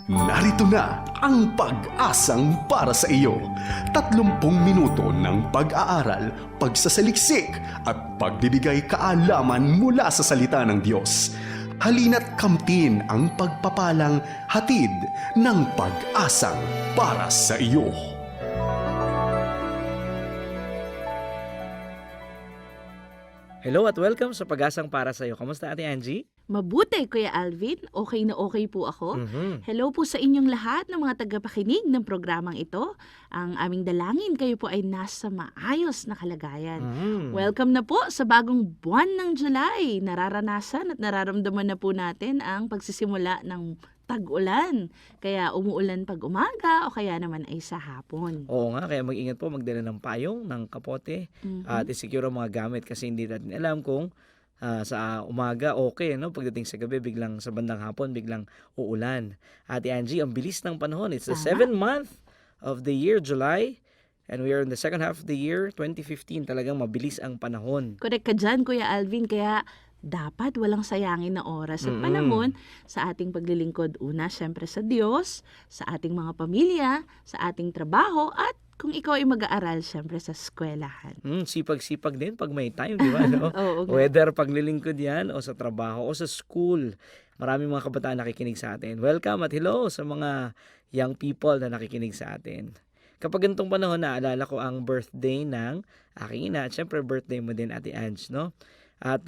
Narito na ang pag-asang para sa iyo. 30 minuto ng pag-aaral, pagsasaliksik at pagbibigay kaalaman mula sa salita ng Diyos. Halina't kamtin ang pagpapalang hatid ng pag-asang para sa iyo. Hello at welcome sa Pag-asang para sa iyo. Kamusta Ate Angie? Mabuti, Kuya Alvin. Okay na okay po ako. Hello po sa inyong lahat ng mga tagapakinig ng programang ito. Ang aming dalangin, kayo po ay nasa maayos na kalagayan. Welcome na po sa bagong buwan ng July. Nararanasan at nararamdaman na po natin ang pagsisimula ng tag-ulan. Kaya umuulan pag umaga o kaya naman ay sa hapon. Oo nga, kaya mag-ingat po, magdala ng payong, ng kapote at isecure ang mga gamit kasi hindi natin alam kung sa umaga okay, no? Pagdating sa gabi, biglang sa bandang hapon, biglang uulan. Ate Angie, ang bilis ng panahon. It's the 7th month of the year, July. And we are in the second half of the year, 2015. Talagang mabilis ang panahon. Correct ka dyan, Kuya Alvin. Kaya dapat walang sayangin na oras at panahon sa ating paglilingkod. Una, syempre sa Diyos, sa ating mga pamilya, sa ating trabaho, at kung ikaw ay mag-aaral, syempre sa eskwelahan. Sipag-sipag din pag may time, di ba? No? Oo nga. Whether paglilingkod yan o sa trabaho o sa school. Maraming mga kabataan nakikinig sa atin. Welcome at hello sa mga young people na nakikinig sa atin. Kapag ganitong panahon, naalala ko ang birthday ng aking ina. At syempre, birthday mo din, Ate Ange, no? At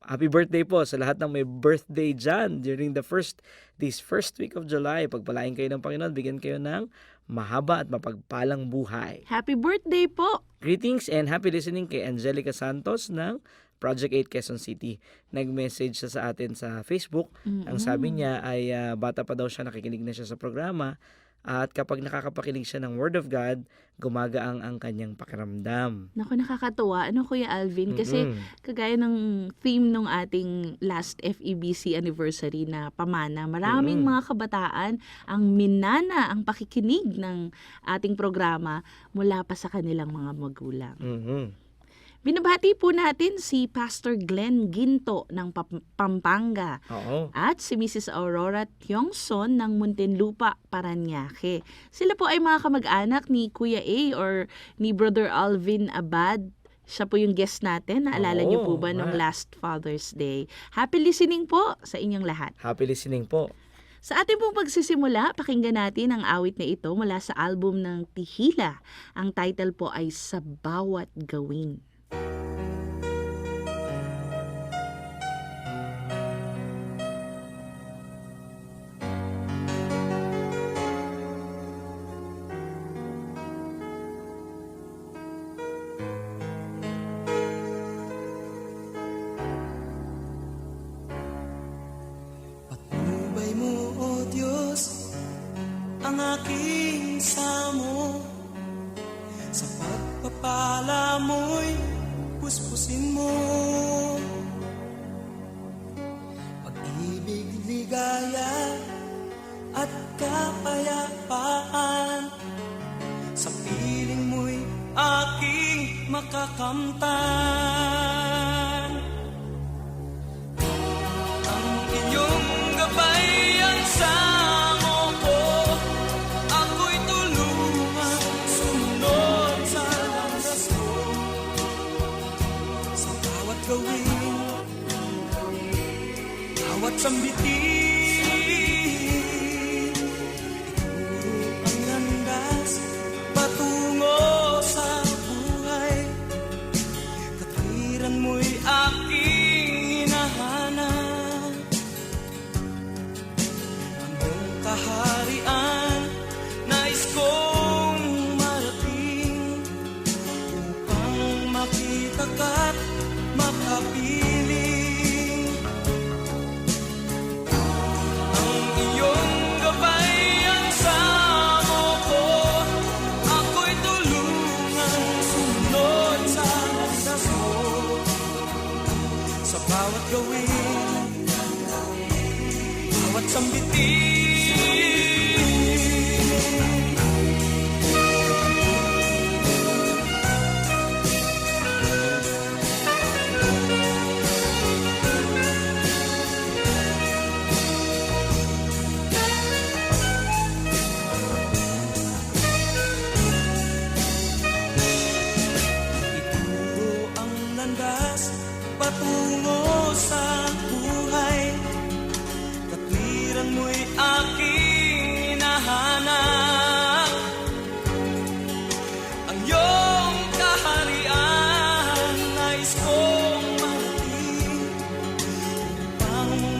happy birthday po sa lahat ng may birthday dyan during this first week of July. Pagpalain kayo ng Panginoon, bigyan kayo ng mahaba at mapagpalang buhay. Happy birthday po! Greetings and happy listening kay Angelica Santos ng Project 8 Quezon City. Nag-message siya sa atin sa Facebook. Ang sabi niya ay bata pa daw siya, nakikinig na siya sa programa. At kapag nakakapakinig siya ng Word of God, gumagaang ang kanyang pakiramdam. Naku, nakakatuwa. Ano, Kuya Alvin? Kasi kagaya ng theme ng ating last FEBC anniversary na pamana, maraming mga kabataan ang minana, ang pakikinig ng ating programa mula pa sa kanilang mga magulang. Binabati po natin si Pastor Glenn Ginto ng Pampanga at si Mrs. Aurora Tiongson ng Muntinlupa, Paranaque. Sila po ay mga kamag-anak ni Kuya A or ni Brother Alvin Abad. Siya po yung guest natin. Naalala niyo po ba nung last Father's Day? Happy listening po sa inyong lahat. Happy listening po. Sa ating pong pagsisimula, pakinggan natin ang awit na ito mula sa album ng Tihila. Ang title po ay Sa Bawat Gawin. Patnubay mo, O Diyos, ang aking samo. Sa pagpapala mo'y puspusin mo. Pag-ibig, ligaya at kapayapaan, sa piling mo'y aking makakamtan. Ang inyong gabay ang samo ko, ako'y tulungan sumunod sa landas mo. Sa bawat gawin, bawat sambitin, ituro ang landas patungo sa buhay. Katwiran mo'y aking hinahanap, ang iyong kaharian nais kong marating, upang makita ka't makapiling. Ang iyong gabay ang samo ko, ako'y tulungan sumunod sa landas mo. Sa bawat gawin, bawat sambitin,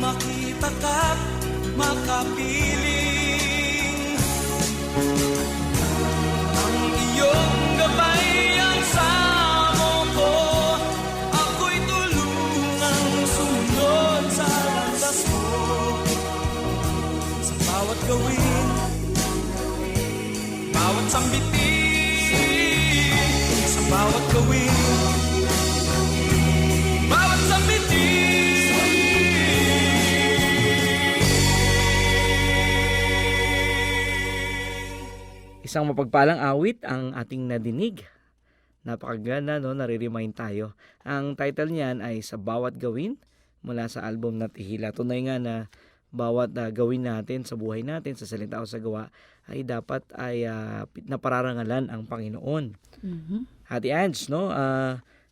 makita ka't makapiling. Ang iyong gabay ang samo ko, ako'y tulungang sumunod sa landas mo. Sa bawat gawin, bawat sambitin, sa bawat gawin, bawat sambitin. Isang mapagpalang awit ang ating nadinig. Napakaganda, no? Nare-remind tayo. Ang title niyan ay Sa Bawat Gawin mula sa album na Tihila. Tunay nga na bawat gawin natin sa buhay natin, sa salita o sa gawa, ay dapat ay napararangalan ang Panginoon. Mhm. Ate Ange, no?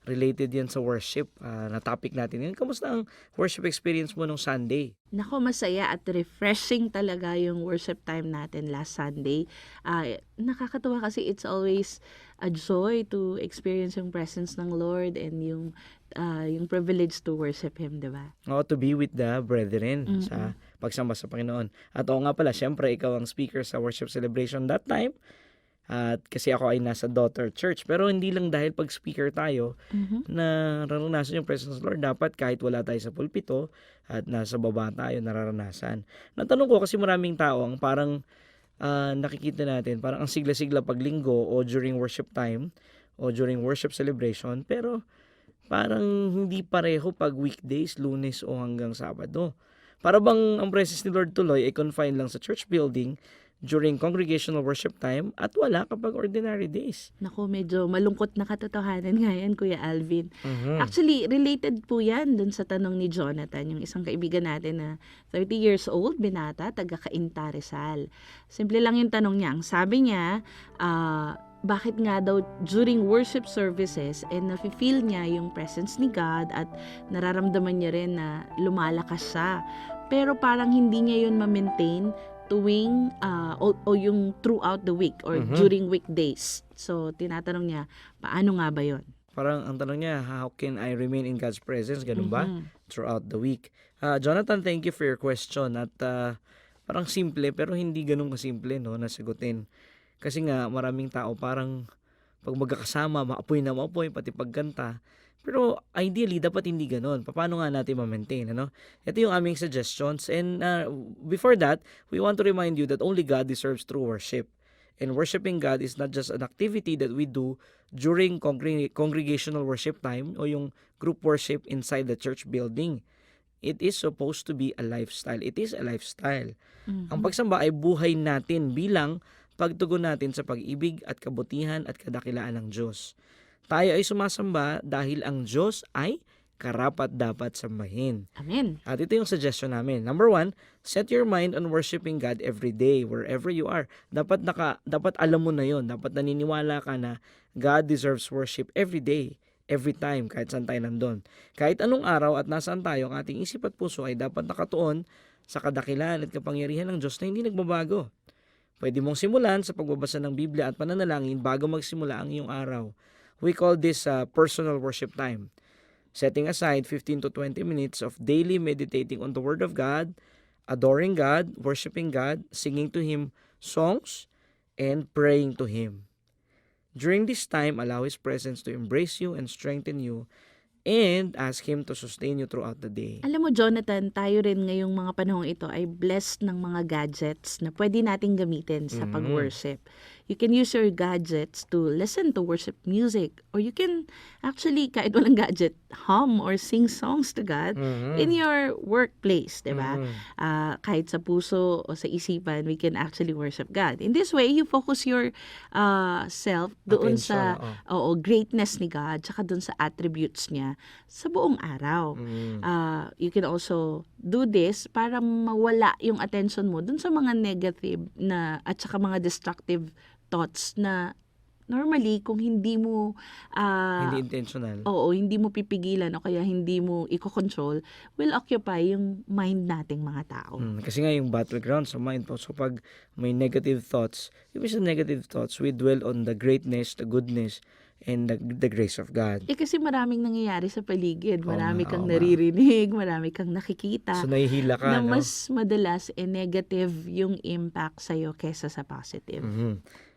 Related yan sa worship na topic natin. Kamusta ang worship experience mo nung Sunday? Nako, masaya at refreshing talaga yung worship time natin last Sunday. Nakakatuwa kasi it's always a joy to experience yung presence ng Lord and yung privilege to worship Him, di ba? To be with the brethren sa pagsamba sa Panginoon. At oo nga pala, syempre, ikaw ang speaker sa worship celebration that time. At kasi ako ay nasa daughter church. Pero hindi lang dahil pag speaker tayo na naranasan yung presence of Lord. Dapat kahit wala tayo sa pulpito at nasa baba tayo, nararanasan. Natanong ko kasi maraming tao ang parang nakikita natin, parang ang sigla-sigla pag linggo o during worship time o during worship celebration. Pero parang hindi pareho pag weekdays, Lunes o hanggang Sabado. Para bang ang presence ni Lord tuloy ay confined lang sa church building during congregational worship time at wala kapag ordinary days. Nako, medyo malungkot na katotohanan nga yan, Kuya Alvin. Actually, related po yan dun sa tanong ni Jonathan, yung isang kaibigan natin na 30 years old, binata, taga-Cainta, Rizal. Simple lang yung tanong niya. Ang sabi niya, bakit nga daw during worship services nafe-feel niya yung presence ni God at nararamdaman niya rin na lumalakas siya. Pero parang hindi niya yun ma-maintain tuwing o yung throughout the week or during weekdays. So, tinatanong niya, paano nga ba yun? Parang ang tanong niya, how can I remain in God's presence? Ganun ba? Throughout the week. Jonathan, thank you for your question. At parang simple, pero hindi ganun kasimple, no, nasagutin. Kasi nga, maraming tao parang pag magkakasama, maapoy na maapoy, pati pagkanta. Pero ideally, dapat hindi ganun. Paano nga natin ma-maintain, ano? Ito yung aming suggestions. And before that, we want to remind you that only God deserves true worship. And worshiping God is not just an activity that we do during congregational worship time o yung group worship inside the church building. It is supposed to be a lifestyle. It is a lifestyle. Ang pagsamba ay buhay natin bilang pagtugon natin sa pag-ibig at kabutihan at kadakilaan ng Diyos. Tayo ay sumasamba dahil ang Diyos ay karapat-dapat sambahin. Amen. At ito yung suggestion namin. Number 1, set your mind on worshiping God every day, wherever you are. Dapat alam mo na yon. Dapat naniniwala ka na God deserves worship every day, every time, kahit saan tayo nandun. Kahit anong araw at nasaan tayo, ang ating isip at puso ay dapat nakatuon sa kadakilaan at kapangyarihan ng Diyos na hindi nagbabago. Pwede mong simulan sa pagbabasa ng Biblia at pananalangin bago magsimula ang iyong araw. We call this personal worship time. Setting aside 15 to 20 minutes of daily meditating on the Word of God, adoring God, worshiping God, singing to Him songs, and praying to Him. During this time, allow His presence to embrace you and strengthen you and ask Him to sustain you throughout the day. Alam mo, Jonathan, tayo rin ngayong mga panahong ito ay blessed ng mga gadgets na pwede nating gamitin sa pag-worship. You can use your gadgets to listen to worship music, or you can actually, kahit walang gadget, hum or sing songs to God in your workplace, di ba? Kahit sa puso o sa isipan, we can actually worship God. In this way, you focus your self doon sa greatness ni God, tsaka doon sa attributes niya sa buong araw. You can also do this para mawala yung attention mo doon sa mga negative na at saka mga destructive thoughts na normally kung hindi mo Hindi intentional. hindi mo pipigilan o kaya hindi mo i-control, will occupy yung mind nating mga tao. Kasi nga yung battleground sa mind po. So pag may negative thoughts, yung sa negative thoughts, we dwell on the greatness, the goodness, and the grace of God. Kasi maraming nangyayari sa paligid. Marami kang oo nga. naririnig, marami kang nakikita. So nahihila ka, na no? mas madalas negative yung impact sa'yo kesa sa positive.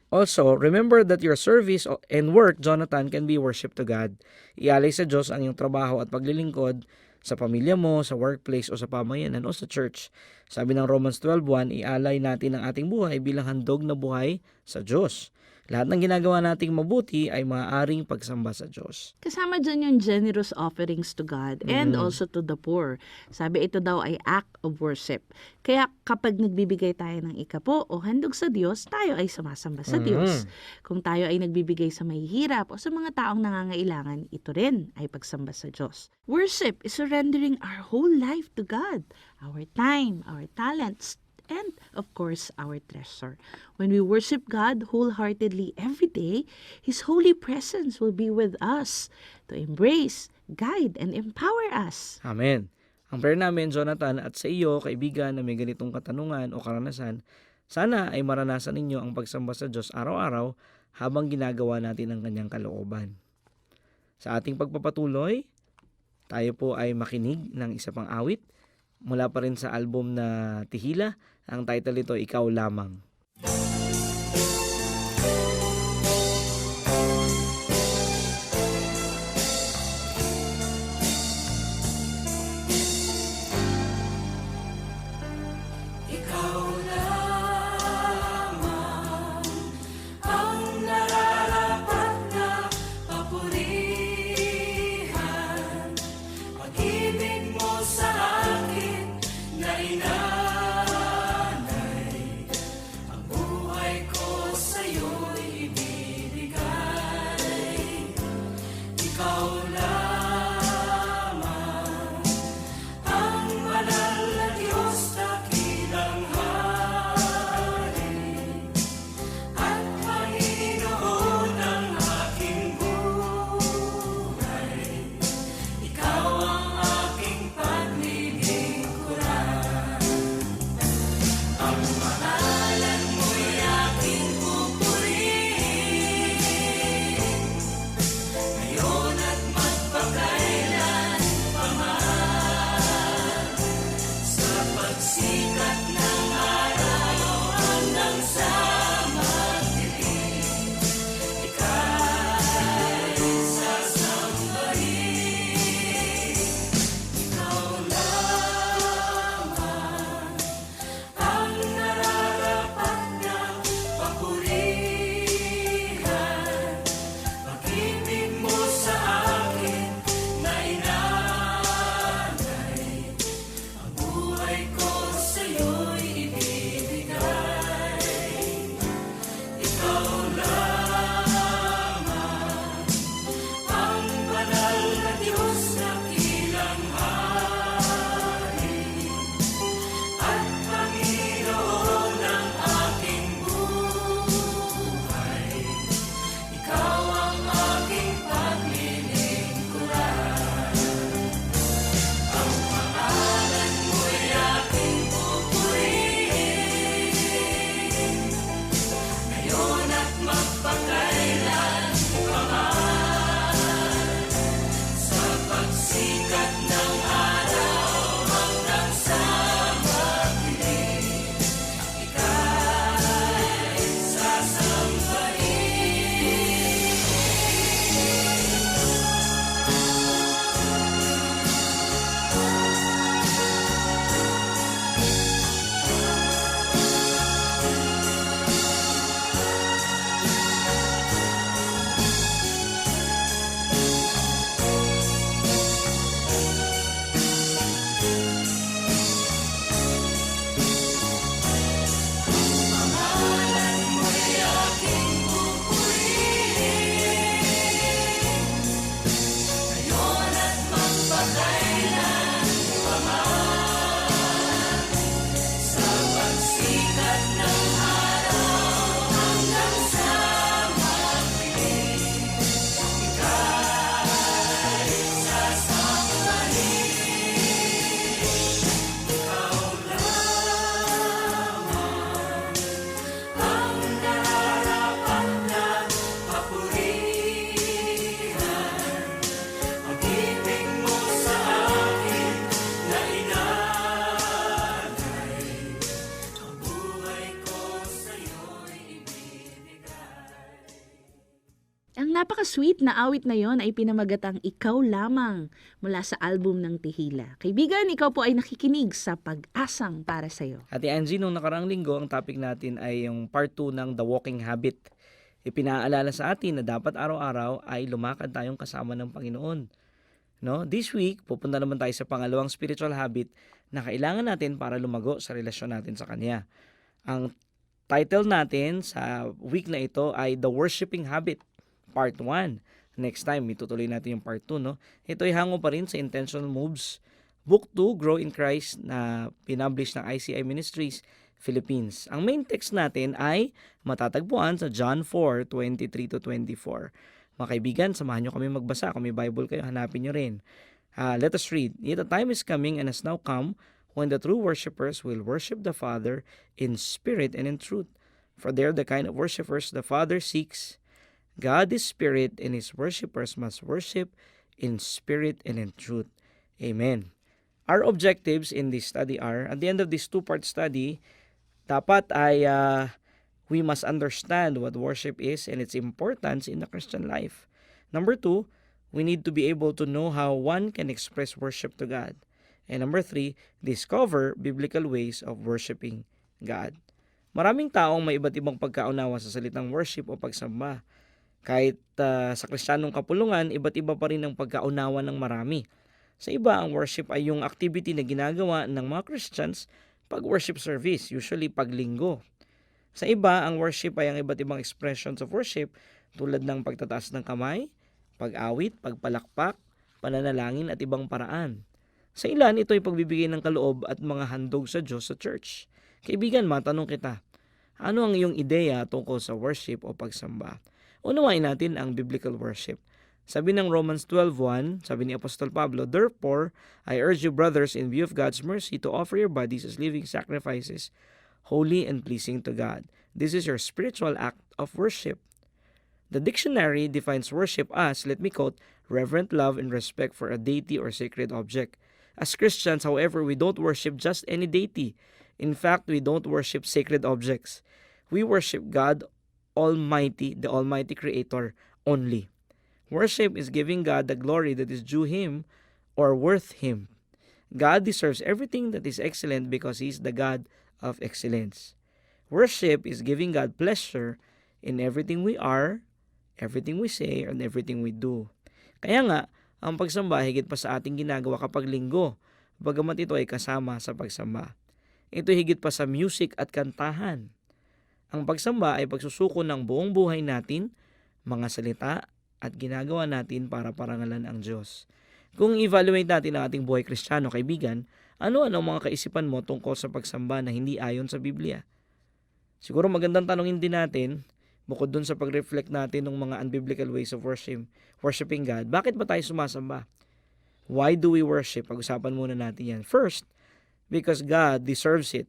Also, remember that your service and work, Jonathan, can be worship to God. Ialay sa Diyos ang iyong trabaho at paglilingkod sa pamilya mo, sa workplace o sa pamayanan o sa church. Sabi ng Romans 12:1, ialay natin ang ating buhay bilang handog na buhay sa Diyos. Lahat ng ginagawa nating mabuti ay maaaring pagsamba sa Diyos. Kasama dyan yung generous offerings to God and also to the poor. Sabi ito daw ay act of worship. Kaya kapag nagbibigay tayo ng ikapo o handog sa Diyos, tayo ay sumasamba sa Diyos. Kung tayo ay nagbibigay sa mahihirap o sa mga taong nangangailangan, ito rin ay pagsamba sa Diyos. Worship is surrendering our whole life to God. Our time, our talents, and of course, our treasure. When we worship God wholeheartedly every day, His holy presence will be with us to embrace, guide, and empower us. Amen. Ang prayer namin, Jonathan, at sa iyo, kaibigan na may ganitong katanungan o karanasan, sana ay maranasan ninyo ang pagsamba sa Diyos araw-araw habang ginagawa natin ang kanyang kalooban. Sa ating pagpapatuloy, tayo po ay makinig ng isa pang awit mula pa rin sa album na Tihila. Ang title nito, Ikaw Lamang. Ikaw lamang ang nararapat na papurihan. Pag-ibig mo sa akin na inanay, ang buhay ko sa'yo'y ibibigay. Ikaw lamang ang banal na Diyos, dakilang Hari at Panginoon ng aking buhay. Ikaw ang aking paglilingkuran. Ang pangalan mo'y aking pupurihin, ngayon at magpakailan pa man. Sa pagsikat ng araw hanggang sa magdilim, ika'y sasambahin. Ikaw lamang ang nararapat na papurihan. Pag-ibig mo sa akin na inanay, ang buhay ko sa'yo'y napaka-sweet na awit na yon ay pinamagatang Ikaw Lamang mula sa album ng Tihila. Kaibigan, ikaw po ay nakikinig sa Pag-asang para sa'yo. Ate Angie, nung nakaraang linggo, ang topic natin ay yung part 2 ng The Walking Habit. Ipinaalala sa atin na dapat araw-araw ay lumakad tayong kasama ng Panginoon. No? This week, pupunta naman tayo sa pangalawang spiritual habit na kailangan natin para lumago sa relasyon natin sa Kanya. Ang title natin sa week na ito ay The Worshiping Habit, Part 1. Next time, itutuloy natin yung Part 2. No? Ito ay hango pa rin sa Intentional Moves, Book 2, Grow in Christ, na pinablish ng ICI Ministries, Philippines. Ang main text natin ay matatagpuan sa John 4:23-24. Mga kaibigan, samahan nyo kami magbasa. Kung may Bible kayo, hanapin nyo rin. Let us read. Yet the time is coming and has now come when the true worshipers will worship the Father in spirit and in truth. For they are the kind of worshipers the Father seeks. God is spirit, and His worshipers must worship in spirit and in truth. Amen. Our objectives in this study are, at the end of this two-part study, dapat ay we must understand what worship is and its importance in the Christian life. Number 2, we need to be able to know how one can express worship to God. And number 3, discover biblical ways of worshiping God. Maraming taong may iba't ibang pagkaunawa sa salitang worship o pagsamba. Kahit sa Kristiyanong kapulungan, iba't iba pa rin ang pagkaunawa ng marami. Sa iba, ang worship ay yung activity na ginagawa ng mga Christians pag worship service, usually pag linggo. Sa iba, ang worship ay ang iba't ibang expressions of worship tulad ng pagtataas ng kamay, pag-awit, pagpalakpak, pananalangin at ibang paraan. Sa ilan, ito ay pagbibigay ng kaloob at mga handog sa Diyos sa church. Kaibigan, matanong kita, ano ang iyong ideya tungkol sa worship o pagsamba? Unawain natin ang biblical worship. Sabi ng Romans 12:1, sabi ni Apostol Pablo, "Therefore, I urge you, brothers, in view of God's mercy, to offer your bodies as living sacrifices, holy and pleasing to God. This is your spiritual act of worship." The dictionary defines worship as, let me quote, reverent love and respect for a deity or sacred object. As Christians, however, we don't worship just any deity. In fact, we don't worship sacred objects. We worship God Almighty, the Almighty Creator, only. Worship is giving God the glory that is due Him or worth Him. God deserves everything that is excellent because He is the God of excellence. Worship is giving God pleasure in everything we are, everything we say, and everything we do. Kaya nga, ang pagsamba higit pa sa ating ginagawa kapag linggo, bagamat ito ay kasama sa pagsamba. Ito higit pa sa music at kantahan. Ang pagsamba ay pagsusuko ng buong buhay natin, mga salita, at ginagawa natin para parangalan ang Diyos. Kung evaluate natin ang ating buhay Kristiyano, kaibigan, ano-ano ang mga kaisipan mo tungkol sa pagsamba na hindi ayon sa Biblia? Siguro magandang tanongin din natin, bukod dun sa pag-reflect natin ng mga unbiblical ways of worshiping God, bakit ba tayo sumasamba? Why do we worship? Pag-usapan muna natin yan. First, because God deserves it.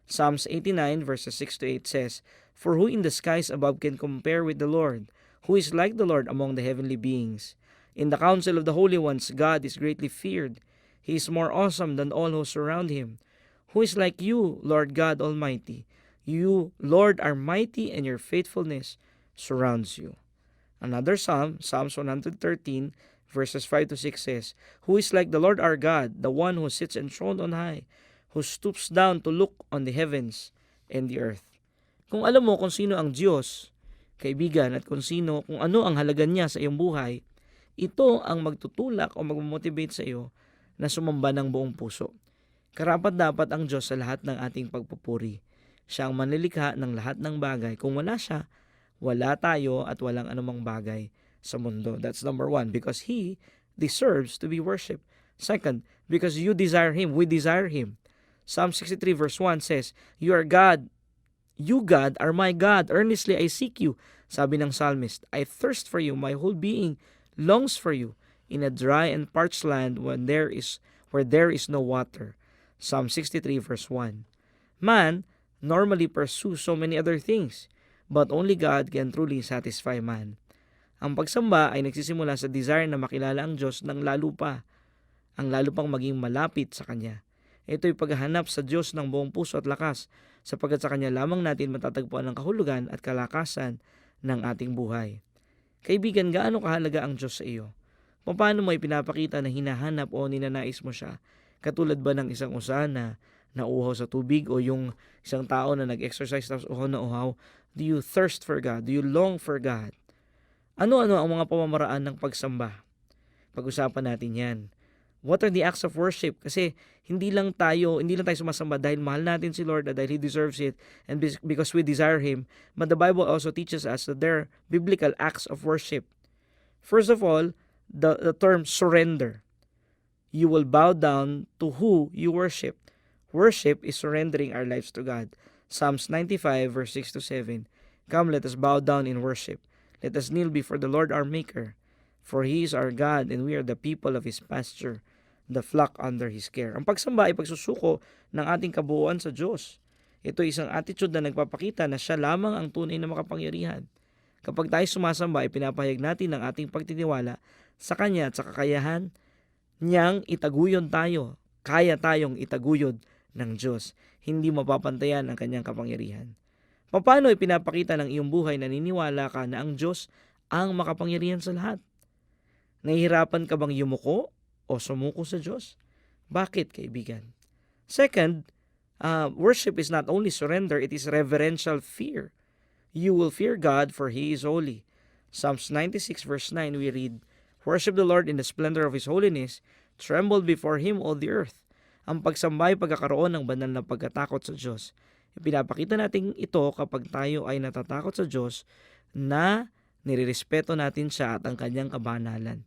Psalms 89 verses 6-8 says, "For who in the skies above can compare with the Lord? Who is like the Lord among the heavenly beings? In the council of the holy ones, God is greatly feared. He is more awesome than all who surround Him. Who is like you, Lord God Almighty? You, Lord, are mighty, and your faithfulness surrounds you." Another psalm, Psalms 113, verses 5-6 says, "Who is like the Lord our God, the one who sits enthroned on high, who stoops down to look on the heavens and the earth." Kung alam mo kung sino ang Diyos, kaibigan, at kung ano ang halaga niya sa iyong buhay, ito ang magtutulak o magmotivate sa iyo na sumamba ng buong puso. Karapat-dapat ang Diyos sa lahat ng ating pagpupuri. Siya ang manlilikha ng lahat ng bagay. Kung wala siya, wala tayo at walang anumang bagay sa mundo. That's number 1, because He deserves to be worshipped. Second, because you desire Him, we desire Him. Psalm 63 verse 1 says, "You are God, you God are my God, earnestly I seek you." Sabi ng psalmist, "I thirst for you, my whole being longs for you, in a dry and parched land where there is no water." Psalm 63 verse 1. Man normally pursues so many other things, but only God can truly satisfy man. Ang pagsamba ay nagsisimula sa desire na makilala ang Diyos ng lalo pa, ang lalo pang maging malapit sa Kanya. Ito'y paghahanap sa Diyos ng buong puso at lakas, sapagkat sa Kanya lamang natin matatagpuan ang kahulugan at kalakasan ng ating buhay. Kaibigan, gaano kahalaga ang Diyos sa iyo? Paano mo ipinapakita na hinahanap o ninanais mo siya? Katulad ba ng isang usa na nauuhaw sa tubig o yung isang tao na nag-exercise tapos uhaw na uhaw? Do you thirst for God? Do you long for God? Ano-ano ang mga pamamaraan ng pagsamba? Pag-usapan natin yan. What are the acts of worship? Kasi hindi lang tayo sumasamba dahil mahal natin si Lord, dahil He deserves it, and because we desire Him. But the Bible also teaches us that there are biblical acts of worship. First of all, the term surrender. You will bow down to who you worship. Worship is surrendering our lives to God. Psalms 95 verse 6 to 7. Come, let us bow down in worship. Let us kneel before the Lord our Maker. For He is our God, and we are the people of His pasture, the flock under His care. Ang pagsamba ay pagsusuko ng ating kabuuan sa Diyos. Ito ay isang attitude na nagpapakita na Siya lamang ang tunay na makapangyarihan. Kapag tayo sumasamba, ay pinapahayag natin ang ating pagtitiwala sa Kanya at sa kakayahan niyang itaguyon tayo. Kaya tayong itaguyod ng Diyos. Hindi mapapantayan ang Kanyang kapangyarihan. Paano ipinapakita ng iyong buhay na naniniwala ka na ang Diyos ang makapangyarihan sa lahat? Nahihirapan ka bang yumuko o sumuko sa Diyos? Bakit, kaibigan? Second, worship is not only surrender, it is reverential fear. You will fear God, for He is holy. Psalms 96 verse 9 we read, Worship the Lord in the splendor of His holiness, tremble before Him all the earth. Ang pagsamba ay pagkakaroon ng banal na pagkatakot sa Diyos. Ipinapakita natin ito kapag tayo ay natatakot sa Diyos na nirerespeto natin siya at ang kanyang kabanalan.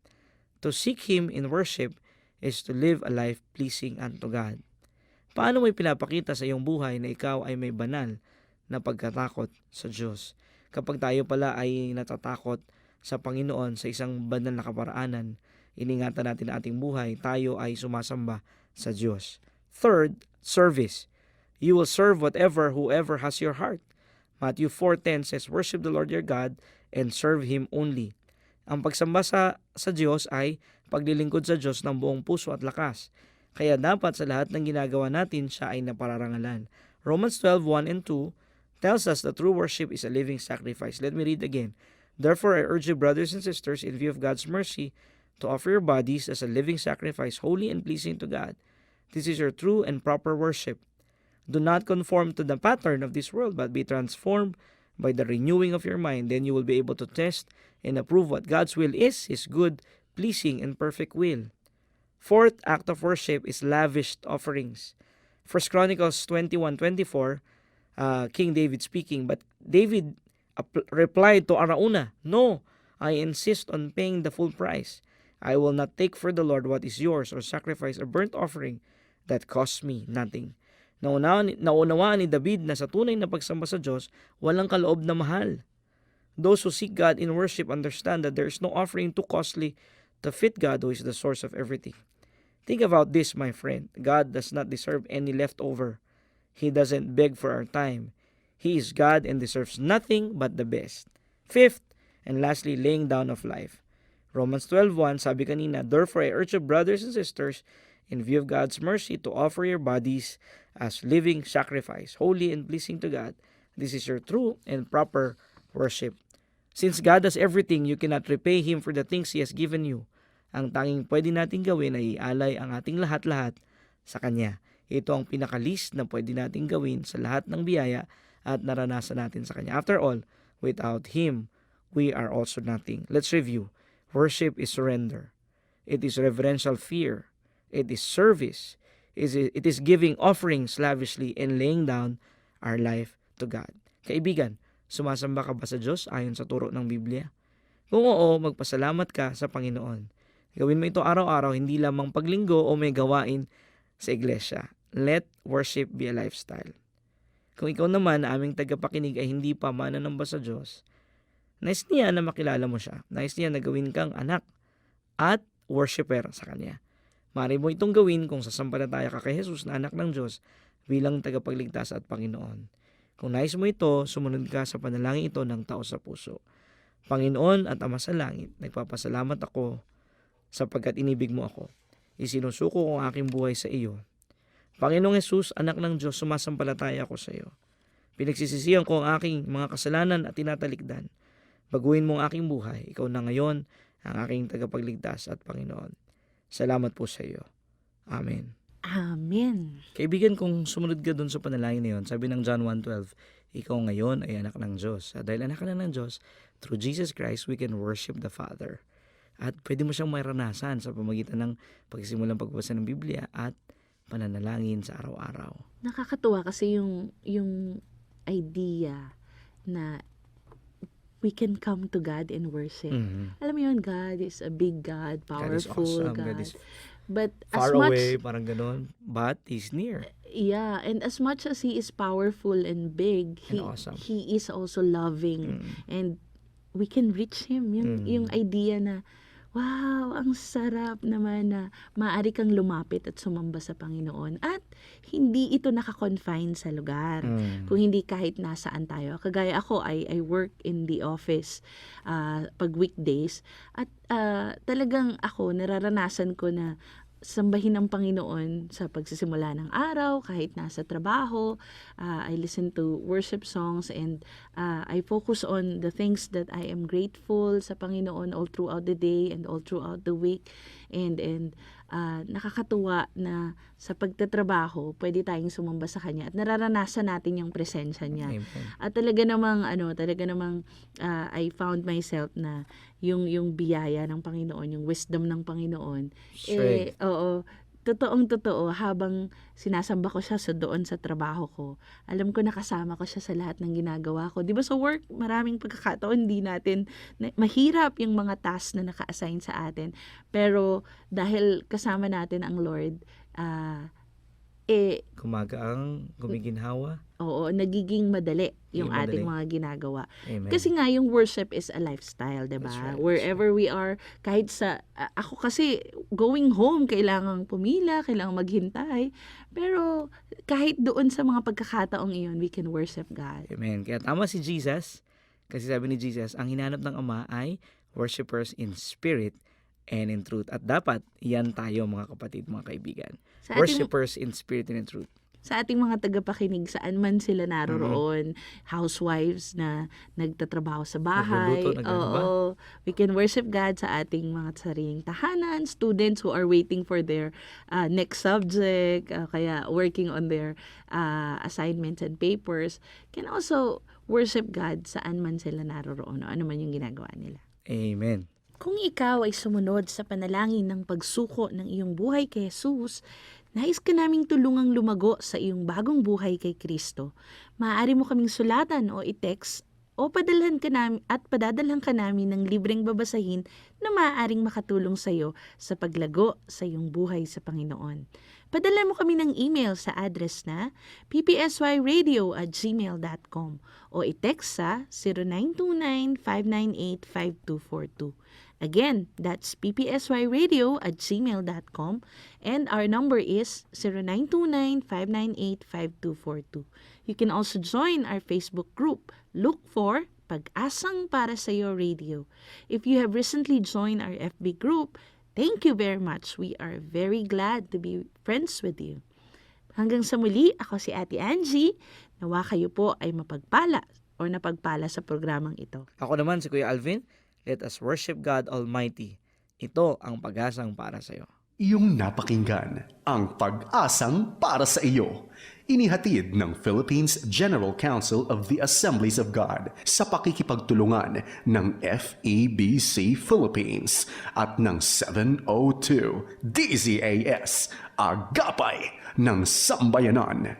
To seek Him in worship is to live a life pleasing unto God. Paano mo ipinapakita sa iyong buhay na ikaw ay may banal na pagkatakot sa Diyos? Kapag tayo pala ay natatakot sa Panginoon sa isang banal na kaparaanan, iningatan natin ang ating buhay, tayo ay sumasamba sa Diyos. Third, service. You will serve whoever has your heart. Matthew 4:10 says, Worship the Lord your God and serve Him only. Ang pagsamba sa Diyos ay paglilingkod sa Diyos ng buong puso at lakas. Kaya dapat sa lahat ng ginagawa natin, siya ay napararangalan. Romans 12:1 and 2 tells us that true worship is a living sacrifice. Let me read again. Therefore, I urge you, brothers and sisters, in view of God's mercy, to offer your bodies as a living sacrifice, holy and pleasing to God. This is your true and proper worship. Do not conform to the pattern of this world, but be transformed by the renewing of your mind. Then you will be able to test and approve what God's will is, His good, pleasing, and perfect will. Fourth act of worship is lavished offerings. 1 Chronicles 21:24, King David speaking, but David replied to Arauna, No, I insist on paying the full price. I will not take for the Lord what is yours or sacrifice a burnt offering that costs me nothing. Naunawaan ni David na sa tunay na pagsamba sa Diyos, walang kaloob na mahal. Those who seek God in worship understand that there is no offering too costly to fit God, who is the source of everything. Think about this, my friend. God does not deserve any leftover. He doesn't beg for our time. He is God and deserves nothing but the best. Fifth, and lastly, laying down of life. Romans 12:1, sabi kanina, Therefore I urge you, brothers and sisters, in view of God's mercy, to offer your bodies as living sacrifice, holy and pleasing to God. This is your true and proper worship. Since God does everything, you cannot repay Him for the things He has given you. Ang tanging pwede natin gawin ay ialay ang ating lahat-lahat sa Kanya. Ito ang pinaka-least na pwede natin gawin sa lahat ng biyaya at naranasan natin sa Kanya. After all, without Him, we are also nothing. Let's review. Worship is surrender. It is reverential fear. It is service. It is giving offerings lavishly and laying down our life to God. Kaibigan, sumasamba ka ba sa Diyos ayon sa turo ng Biblia? Kung oo, magpasalamat ka sa Panginoon. Gawin mo ito araw-araw, hindi lamang paglinggo o may gawain sa iglesia. Let worship be a lifestyle. Kung ikaw naman na aming tagapakinig ay hindi pa mananamba sa Diyos, nais niya na makilala mo siya. Nais niya na gawin kang anak at worshiper sa Kanya. Maaari mo itong gawin kung sasampalataya ka kay Jesus na anak ng Diyos bilang tagapagligtas at Panginoon. Kung nais mo ito, sumunod ka sa panalangin ito ng taos sa puso. Panginoon at Ama sa langit, nagpapasalamat ako sapagkat inibig mo ako. Isinusuko ko ang aking buhay sa iyo. Panginoong Jesus, anak ng Diyos, sumasampalataya ako sa iyo. Pinagsisisihan ko ang aking mga kasalanan at tinatalikdan. Baguhin mo ang aking buhay. Ikaw na ngayon ang aking tagapagligtas at Panginoon. Salamat po sa iyo. Amen. Amen. Kaibigan, kung sumunod ka dun sa panalangin na yun, sabi ng John 1:12, ikaw ngayon ay anak ng Diyos. At dahil anak ka na ng Diyos, through Jesus Christ, we can worship the Father. At pwede mo siyang maranasan sa pamagitan ng pagsimulang pagbasa ng Biblia at pananalangin sa araw-araw. Nakakatuwa kasi yung idea na we can come to God and worship. Alam mo yun, God is a big God, God is powerful awesome. God is But far as much, away, parang ganun. But He's near. yeah, and as much as He is powerful and big, And awesome. He is also loving. And we can reach Him. Yung idea na, wow, ang sarap naman na maaari kang lumapit at sumamba sa Panginoon. At hindi ito nakakonfine sa lugar. Kung hindi kahit nasaan tayo. Kagaya ako, I work in the office pag weekdays. At talagang ako, nararanasan ko na sambahin ang Panginoon sa pagsisimula ng araw, kahit nasa trabaho. I listen to worship songs and I focus on the things that I am grateful sa Panginoon all throughout the day and all throughout the week. And nakakatuwa na sa pagtatrabaho, pwede tayong sumamba sa Kanya at nararanasan natin yung presensya Niya. Amen. At talaga namang I found myself na yung biyaya ng Panginoon, yung wisdom ng Panginoon. Strength. Oo, totoong-totoo habang sinasamba ko siya doon sa trabaho ko. Alam ko nakasama ko siya sa lahat ng ginagawa ko. 'Di ba sa work, maraming pagkakataon hindi natin mahirap yung mga tasks na naka-assign sa atin. Pero dahil kasama natin ang Lord, Kumagaang, gumiginhawa. oo, nagiging madali yung Nagiging ating madali. mga ginagawa. Amen. Kasi nga yung worship is a lifestyle, 'di ba? That's right, Wherever we are, kahit sa ako kasi going home kailangang pumila, kailangang maghintay. Pero kahit doon sa mga pagkakataong iyon, we can worship God. Amen. Kaya tama si Jesus. Kasi sabi ni Jesus, ang hinanap ng Ama ay worshipers in spirit and in truth. At dapat, yan tayo mga kapatid, mga kaibigan. Sa ating- Worshipers in spirit and in truth. Sa ating mga tagapakinig, saan man sila naroroon, housewives na nagtatrabaho sa bahay, Nagluluto, nagano ba? oo, we can worship God sa ating mga sariling tahanan, students who are waiting for their next subject, kaya working on their assignments and papers, can also worship God saan man sila naroroon o ano man yung ginagawa nila. Amen. Kung ikaw ay sumunod sa panalangin ng pagsuko ng iyong buhay kay Jesus, nais ka naming tulungang lumago sa iyong bagong buhay kay Kristo, maaari mo kaming sulatan o i-text o padalhan ka namin ng libreng babasahin na maaaring makatulong sa iyo sa paglago sa iyong buhay sa Panginoon. Padala mo kami ng email sa address na ppsyradio@gmail.com o i-text sa 0929-598-5242. Again, that's ppsyradio@gmail.com and our number is 0929-598-5242. You can also join our Facebook group. Look for Pag-asang Para Sa'yo Radio. If you have recently joined our FB group, thank you very much. We are very glad to be friends with you. Hanggang sa muli, ako si Ate Angie. Nawa kayo po ay mapagpala o napagpala sa programang ito. Ako naman si Kuya Alvin. Let us worship God Almighty. Ito ang pag-asang para sa iyo. Iyong napakinggan ang Pag-asang Para sa Iyo. Inihatid ng Philippines General Council of the Assemblies of God sa pakikipagtulungan ng FEBC Philippines at ng 702 DZAS, Agapay ng Sambayanan.